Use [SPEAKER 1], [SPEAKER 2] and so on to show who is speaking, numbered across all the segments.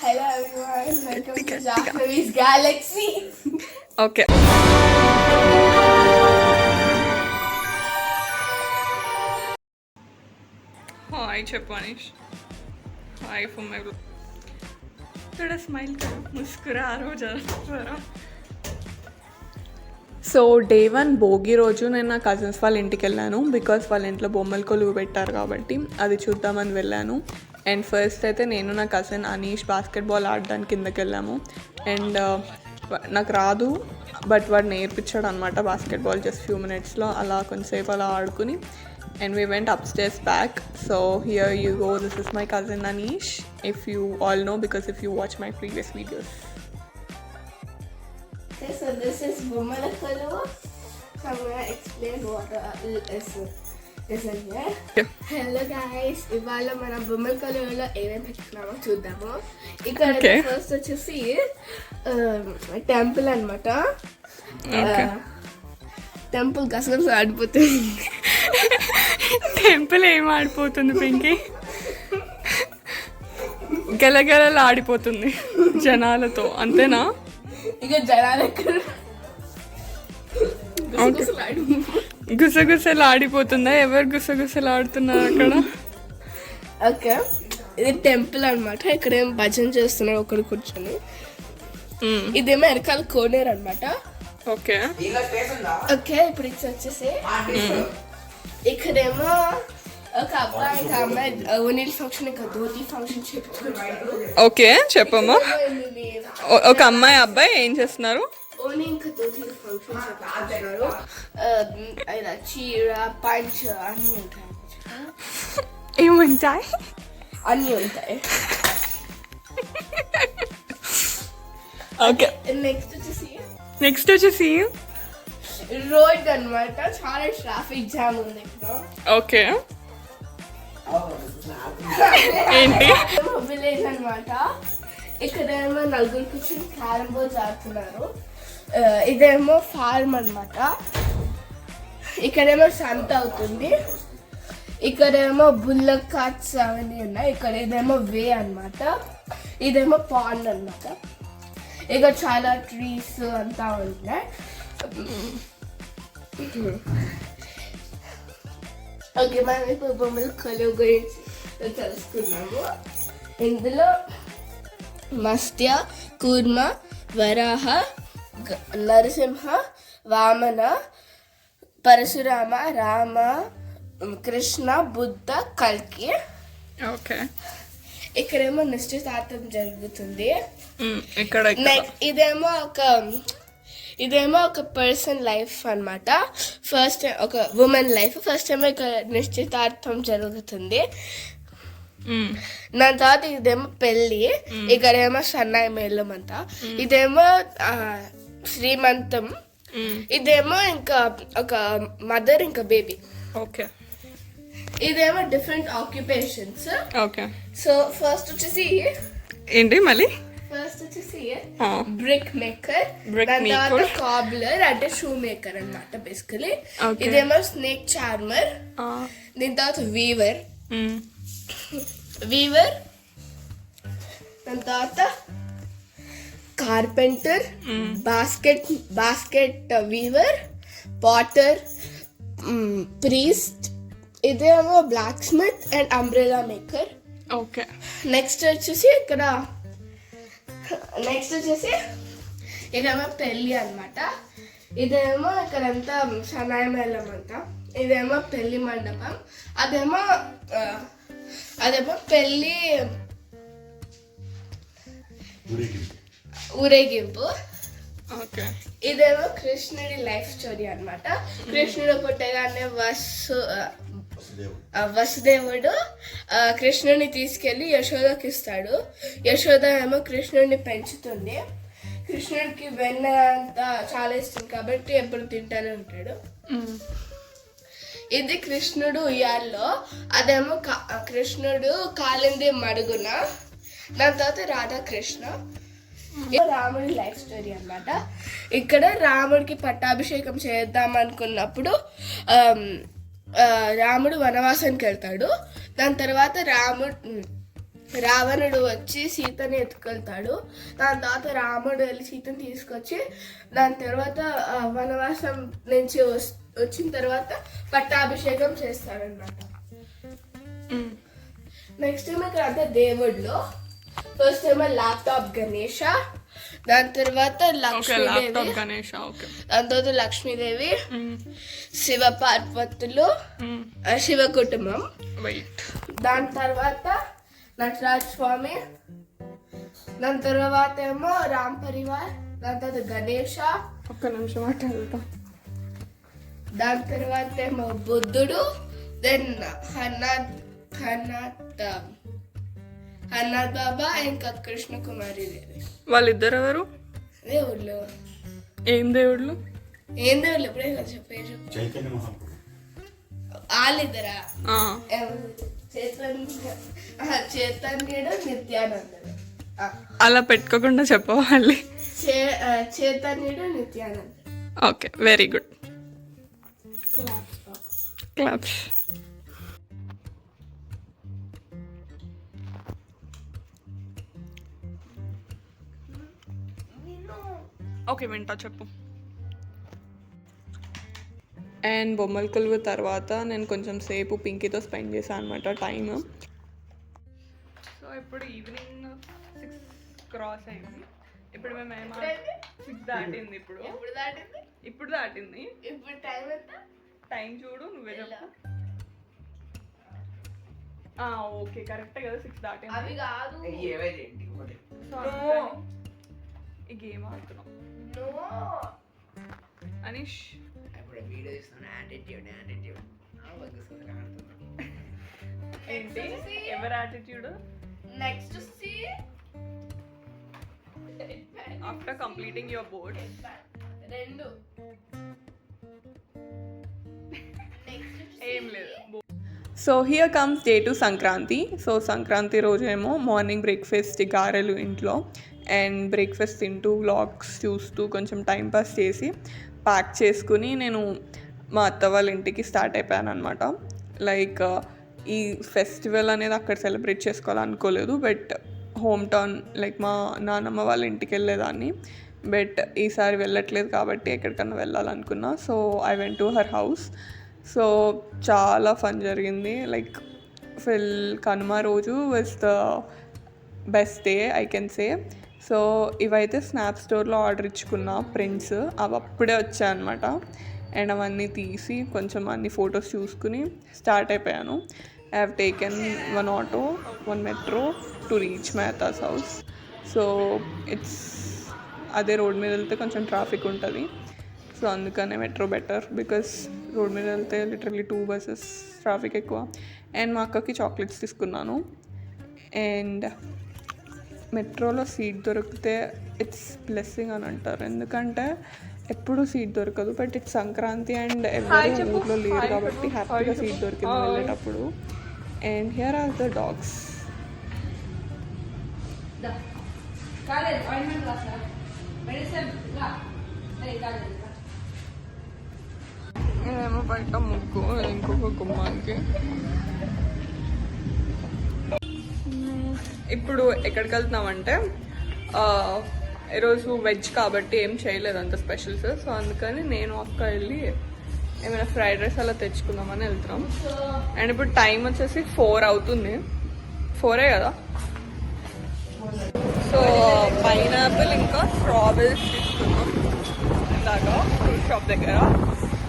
[SPEAKER 1] Hello everyone, welcome to Jahnavi's Galaxy.
[SPEAKER 2] Okay. Hi Chapanish. Hi for my group. थोड़ा smile करो, मुस्कुरा रो जरा. So day 1 Bhogi రోజు నేను నా కజిన్స్ వాళ్ళ ఇంటికి వెళ్ళాను. బికాస్ వాళ్ళ ఇంట్లో బొమ్మల కొలువు పెట్టారు కాబట్టి అది చూద్దామని వెళ్ళాను. అండ్ ఫస్ట్ అయితే నేను నా కజిన్ అనీష్ బాస్కెట్బాల్ ఆడడానికి కిందకి వెళ్ళాము. అండ్ నాకు రాదు, బట్ వాడు నేర్పించాడు అనమాట బాస్కెట్బాల్ జస్ట్ ఫ్యూ మినిట్స్లో. అలా కొంచెంసేపు అలా ఆడుకుని and we went upstairs back. So here you go, this is my cousin Anish, if you all know, because if you watch my previous videos.
[SPEAKER 1] Okay, so this is Bumala Kalawa. So I'm going to explain what is in here.
[SPEAKER 2] Yeah.
[SPEAKER 1] Hello guys, ఇవాళ మనం బొమ్మల కొలువులో ఏమేమి పెట్టుకున్నామో చూద్దాము. ఇక్కడ first వచ్చేసి temple అనమాట. Temple గసగస ఆడిపోతుంది.
[SPEAKER 2] Temple ఏం ఆడిపోతుంది పింకీ? గలగలలు ఆడిపోతుంది జనాలతో, అంతేనా?
[SPEAKER 1] ఇక జనాలు
[SPEAKER 2] గుసగుసలు ఆడిపోతుందా? ఎవరు గుసగుసలు ఆడుతున్నారు అక్కడ?
[SPEAKER 1] ఓకే, ఇది టెంపుల్ అనమాట. ఇక్కడ ఏం భజన చేస్తున్నారు ఒకరు కూర్చొని. ఇదేమో వెనకాల కోనేరు అనమాట.
[SPEAKER 2] ఓకే
[SPEAKER 1] ఓకే, ఇప్పుడు ఇది వచ్చేసి ఇక్కడేమో ఒక అబ్బాయి ఇంకా అమ్మాయి ఓనీల్ ఫంక్షన్ ఇంకా ధోతి ఫంక్షన్ చెప్పుకుంటున్నారు.
[SPEAKER 2] ఓకే చెప్పమ్మా. ఒక అమ్మాయి అబ్బాయి ఏం చేస్తున్నారు?
[SPEAKER 1] ఓనీ ఇంకా ధోతి ఫంక్షన్ చెప్పుకుంటున్నారు. ఇలా చీర పంచ అన్నీ ఉంటాయి.
[SPEAKER 2] ఏముంటాయి?
[SPEAKER 1] అన్నీ ఉంటాయి.
[SPEAKER 2] ఓకే, నెక్స్ట్ వచ్చేసి
[SPEAKER 1] రోడ్ అనమాట. చాలా ట్రాఫిక్ జామ్ ఉంది ఇక్కడ.
[SPEAKER 2] ఓకే ఏంటి?
[SPEAKER 1] విలేజ్ అనమాట. ఇక్కడేమో నలుగురు కూర్చొని క్యారమ్ బోర్డ్స్ ఆడుతున్నారు. ఇదేమో ఫార్మ్ అనమాట. ఇక్కడేమో సంత అవుతుంది. ఇక్కడేమో బుల్లక్ కార్ట్స్ అవన్నీ ఉన్నాయి. ఇక్కడ ఇదేమో వే అనమాట. ఇదేమో పాండ్ అనమాట. ఇక్కడ చాలా ట్రీస్ అంతా ఉన్నాయి. ఓకే, మనం ఇప్పుడు బొమ్మల కొలువు గురించి తెలుసుకున్నాము. ఇందులో మత్స్య, కూర్మ, వరాహ, నరసింహ, వామన, పరశురామ, రామ, కృష్ణ, బుద్ధ, కల్కి.
[SPEAKER 2] ఓకే,
[SPEAKER 1] ఇక్కడేమో నిశ్చితార్థం జరుగుతుంది.
[SPEAKER 2] ఇక్కడ
[SPEAKER 1] ఇదేమో ఒక పర్సన్ లైఫ్ అనమాట. ఫస్ట్ ఒక ఉమెన్ లైఫ్. ఫస్ట్ ఏమో ఇక్కడ నిశ్చితార్థం జరుగుతుంది. దాని తర్వాత ఇదేమో పెళ్ళి. ఇక్కడేమో సన్నాయి మేళం అంతా. ఇదేమో శ్రీమంతం. ఇదేమో ఇంకా ఒక మదర్ ఇంకా బేబీ.
[SPEAKER 2] ఓకే,
[SPEAKER 1] ఇదేమో different occupations.
[SPEAKER 2] Okay,
[SPEAKER 1] so first వచ్చేసి
[SPEAKER 2] ఏంటి మళ్ళీ?
[SPEAKER 1] ఫస్ట్ వచ్చేసి బ్రిక్ మేకర్, దాని తర్వాత కాబులర్ అంటే షూ మేకర్ అనమాట బేసికలీ. ఇదేమో స్నేక్ చార్మర్. దీని తర్వాత వీవర్, దాని తర్వాత carpenter, basket weaver, potter, priest. ఇదేమో blacksmith and umbrella maker.
[SPEAKER 2] Okay, next
[SPEAKER 1] వచ్చేసి ఇదేమో పెళ్ళి అనమాట. ఇదేమో ఇక్కడంతా సనాయి మేళం అంతా. ఇదేమో పెళ్లి మండపం. అదేమో పెళ్ళి ఊరేగింపు. ఇదేమో కృష్ణుడి లైఫ్ స్టోరీ అనమాట. కృష్ణుడు పుట్టగానే వసుదేవుడు కృష్ణుడిని తీసుకెళ్లి యశోదకి ఇస్తాడు. యశోద ఏమో కృష్ణుడిని పెంచుతుంది. కృష్ణుడికి వెన్న అంతా చాలా ఇష్టం కాబట్టి ఎప్పుడు తింటానే ఉంటాడు. ఇది కృష్ణుడు ఉయ్యాల్లో. అదేమో కృష్ణుడు కాలింది మడుగున. దాని తర్వాత రాధాకృష్ణ. రాముడి లైఫ్ స్టోరీ అన్నమాట. ఇక్కడ రాముడికి పట్టాభిషేకం చేద్దాం అనుకున్నప్పుడు రాముడు వనవాసానికి వెళ్తాడు. దాని తర్వాత రావణుడు వచ్చి సీతని ఎత్తుకెళ్తాడు. దాని తర్వాత రాముడు వెళ్ళి సీతని తీసుకొచ్చి దాని తర్వాత వనవాసం నుంచి వచ్చిన తర్వాత పట్టాభిషేకం చేస్తాడనమాట. నెక్స్ట్ ఏమో ఇక్కడ అంతా దేవుళ్ళు. ఫస్ట్ ఏమో ల్యాప్టాప్ గణేష, దాని తర్వాత లక్ష్మీదేవి, దాని తర్వాత లక్ష్మీదేవి, శివ పార్వతులు, శివ కుటుంబం, దాని తర్వాత నటరాజ స్వామి, దాని తర్వాత ఏమో రామ్ పరివార్, దాని తర్వాత గణేష,
[SPEAKER 2] ఒక్క నిమిషం మాట్లాడతాం,
[SPEAKER 1] దాని తర్వాత ఏమో బుద్ధుడు, దెన్ హనుమాన్ బాబా, ఇంకా కృష్ణ కుమారి దేవి.
[SPEAKER 2] వాళ్ళిద్దరు ఎవరు?
[SPEAKER 1] దేవుళ్ళు.
[SPEAKER 2] ఏం దేవుళ్ళు?
[SPEAKER 1] ఇప్పుడే చెప్పేది. వాళ్ళిద్దరా? చైతన్యుడు, నిత్యానందుడు.
[SPEAKER 2] అలా పెట్టుకోకుండా చెప్పవాలి.
[SPEAKER 1] చైతన్యుడు, నిత్యానందుడు.
[SPEAKER 2] Okay, very good. Claps. Okay, వింటా, చెప్పు. అండ్ బొమ్మల కొలువు తర్వాత నేను కొంచెం సేపు పింకీతో స్పెండ్ చేశాను అనమాట టైమ్. సో ఇప్పుడు ఈవినింగ్ 6 క్రాస్ అయింది. ఇప్పుడు మేము 6 దాటింది. ఇప్పుడు దాటింది.
[SPEAKER 1] ఇప్పుడు టైం ఎంత?
[SPEAKER 2] టైం చూడు, నువ్వే చెప్పు. ఓకే, కరెక్టే కదా, 6 దాటింది.
[SPEAKER 1] అవి కాదు,
[SPEAKER 2] ఈ గేమ్ ఆడుతున్నాం. అనీష్ ఏంటి ఎవరి attitude?
[SPEAKER 1] Next
[SPEAKER 2] after completing your board.
[SPEAKER 1] 2
[SPEAKER 2] ఏం లేదు. So here comes day to Sankranti. So Sankranti రోజు ఏమో మార్నింగ్ బ్రేక్ఫాస్ట్ గారెలు ఇంట్లో, అండ్ బ్రేక్ఫాస్ట్ తింటూ వ్లాగ్స్ చూస్తూ కొంచెం టైంపాస్ చేసి ప్యాక్ చేసుకుని నేను మా అత్త వాళ్ళ ఇంటికి స్టార్ట్ అయిపోయాను అనమాట. లైక్ ఈ ఫెస్టివల్ అనేది అక్కడ సెలబ్రేట్ చేసుకోవాలనుకోలేదు, బట్ హోమ్ టౌన్ లైక్ మా నాన్నమ్మ వాళ్ళ ఇంటికి వెళ్ళేదాన్ని, బట్ ఈసారి వెళ్ళట్లేదు కాబట్టి ఎక్కడికన్నా వెళ్ళాలనుకున్నా. So I went to her house. So చాలా ఫన్ జరిగింది. లైక్ కనుమ రోజు was the best day I can say. So ఇవైతే స్నాప్ స్టోర్లో ఆర్డర్ ఇచ్చుకున్న ప్రింట్స్, అవి అప్పుడే వచ్చాయన్నమాట. అండ్ అవన్నీ తీసి కొంచెం అన్ని ఫొటోస్ చూసుకుని స్టార్ట్ అయిపోయాను. I have taken 1 auto 1 metro to reach my అత్తాస్ హౌస్. సో అదే రోడ్ మీద వెళ్తే కొంచెం ట్రాఫిక్ ఉంటుంది. సో అందుకనే మెట్రో బెటర్, బికాస్ రోడ్ మీద వెళ్తే లిటరలీ 2 బస్సెస్, ట్రాఫిక్ ఎక్కువ. అండ్ మా అక్కకి చాక్లెట్స్ తీసుకున్నాను. అండ్ మెట్రోలో సీట్ దొరికితే ఇట్స్ బ్లెస్సింగ్ అని అంటారు, ఎందుకంటే ఎప్పుడు సీట్ దొరకదు. బట్ ఇట్స్ సంక్రాంతి అండ్ ఎవరు ఊర్లో లేరు కాబట్టి హ్యాపీగా సీట్ దొరికింది వెళ్ళేటప్పుడు. And here are the dogs. ఇదేమో బయట ముగ్గు, ఇంకొక గుమ్మానికి. ఇప్పుడు ఎక్కడికి వెళ్తున్నామంటే ఈరోజు వెజ్ కాబట్టి ఏం చేయలేదు అంత స్పెషల్స్. సో అందుకని నేను అక్క వెళ్ళి ఏమైనా ఫ్రైడ్ రైస్ అలా తెచ్చుకుందామని వెళ్తున్నాం. అండ్ ఇప్పుడు టైం వచ్చేసి 4 అవుతుంది. 4 కదా. సో పైనాపిల్ ఇంకా స్ట్రాబెరీస్ తీసుకున్నాం ఇందాక ఫ్రూట్ షాప్ దగ్గర.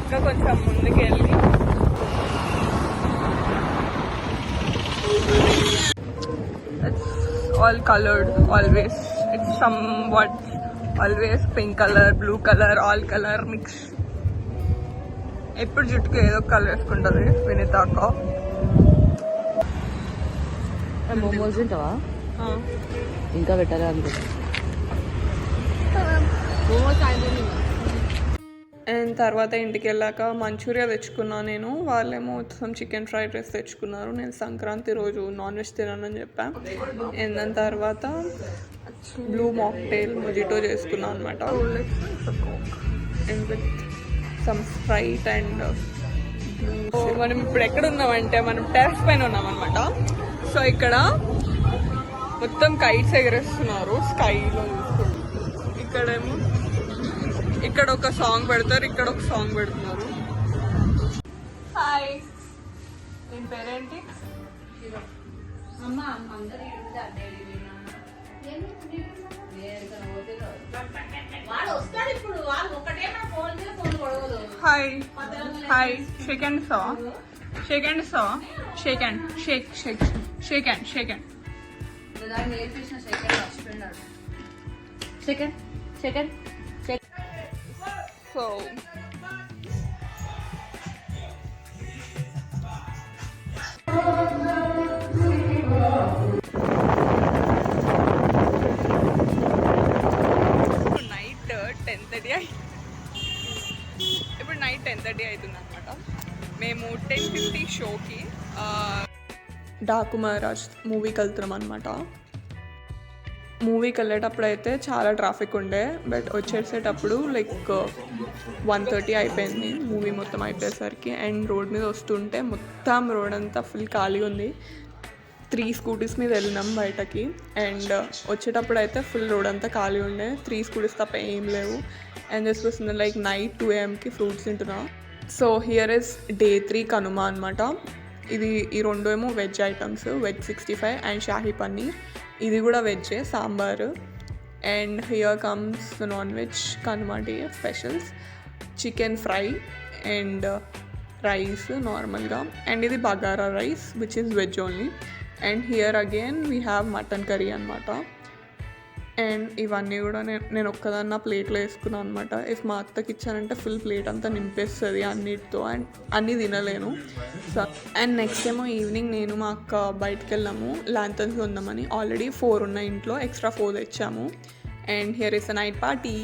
[SPEAKER 2] ఇంకా కొంచెం ముందుకు వెళ్ళి all colored always. It's somewhat always pink color, blue color, all color mix. ఎప్పుడు జుట్టుకు ఏదో కలర్ వేసుకుంటుంది వినీత అక్క.
[SPEAKER 3] మోమోస్ తింటావా? ఇంకా పెట్టాలి అనుకుంటా.
[SPEAKER 2] అండ్ తర్వాత ఇంటికి వెళ్ళాక మంచూరియా తెచ్చుకున్నాను నేను. వాళ్ళేమో చికెన్ ఫ్రైడ్ రైస్ తెచ్చుకున్నారు. నేను సంక్రాంతి రోజు నాన్ వెజ్ తినానని చెప్పాను. అండ్ దాని తర్వాత బ్లూ మాక్టైల్ మొజిటో చేసుకున్నాను అనమాట. And with some Sprite and blue. మనం ఇప్పుడు ఎక్కడ ఉన్నామంటే మనం టెర్రస్ పైన ఉన్నామన్నమాట. సో ఇక్కడ మొత్తం కైట్స్ ఎగరేస్తున్నారు స్కైలో. ఇక్కడేమో ఇక్కడ ఒక సాంగ్ పెడతారు, ఇక్కడ ఒక సాంగ్ పెడుతున్నారు. హాయ్, దీని పేరేంటి? హాయ్ హాయ్, షేక్ అండ్ సా, షేక్ అండ్ సా, shake and shake shake shake and shake and
[SPEAKER 3] second second
[SPEAKER 2] so night 10:30 ఇప్పుడు నైట్ 10:30 అవుతుంది అనమాట. మేము 10:50 షోకి డాకు మహారాజ్ మూవీకి వెళ్తున్నాం అనమాట. మూవీకి వెళ్ళేటప్పుడు అయితే చాలా ట్రాఫిక్ ఉండే, బట్ వచ్చేసేటప్పుడు లైక్ 1:30 అయిపోయింది మూవీ మొత్తం అయిపోయేసరికి. అండ్ రోడ్ మీద వస్తుంటే మొత్తం రోడ్ అంతా ఫుల్ ఖాళీగా ఉంది. 3 స్కూటీస్ మీద వెళ్ళినాం బయటకి. అండ్ వచ్చేటప్పుడు అయితే ఫుల్ రోడ్ అంతా ఖాళీ ఉండే, 3 స్కూటీస్ తప్ప ఏం లేవు. And this was like night 2 AM fruits తింటున్నా. So here is day 3 Kanuma అనమాట. ఇది ఈ రెండు ఏమో veg items, veg 65 and shahi paneer. ఇది కూడా వెజ్జే, sambar. And here comes non veg Kanuma day specials, chicken fry and rice నార్మల్గా. అండ్ ఇది bagara rice which is veg only. And here again we have mutton curry అనమాట. అండ్ ఇవన్నీ కూడా నేను ఒక్కదాన్ని నా ప్లేట్లో వేసుకున్నాను అనమాట. ఇఫ్ మా అత్తకి ఇచ్చానంటే ఫుల్ ప్లేట్ అంతా నింపేస్తుంది అన్నిటితో, అండ్ అన్నీ తినలేను. సో అండ్ నెక్స్ట్ ఏమో ఈవినింగ్ నేను మా అక్క బయటకు వెళ్ళాము ల్యాంటర్న్స్ కొందామని. ఆల్రెడీ 4 ఉన్నాయి ఇంట్లో, ఎక్స్ట్రా 4 తెచ్చాము. And here is a night party.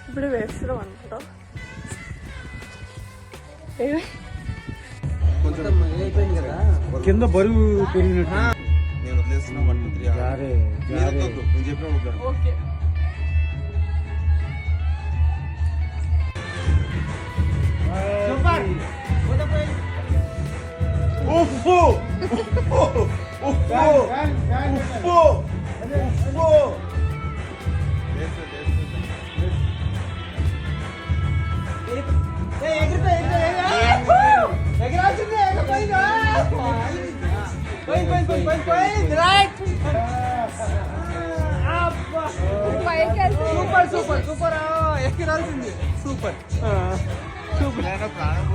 [SPEAKER 2] ఇప్పుడు వేస్తున్నాం అనమాట.
[SPEAKER 4] కింద బరువు పెరిగినట్టు
[SPEAKER 5] నేను వదిలేస్తున్నా 1 2 3 చెప్పిన
[SPEAKER 2] ఓకే.
[SPEAKER 4] సూపర్ సూపర్ ప్రాణం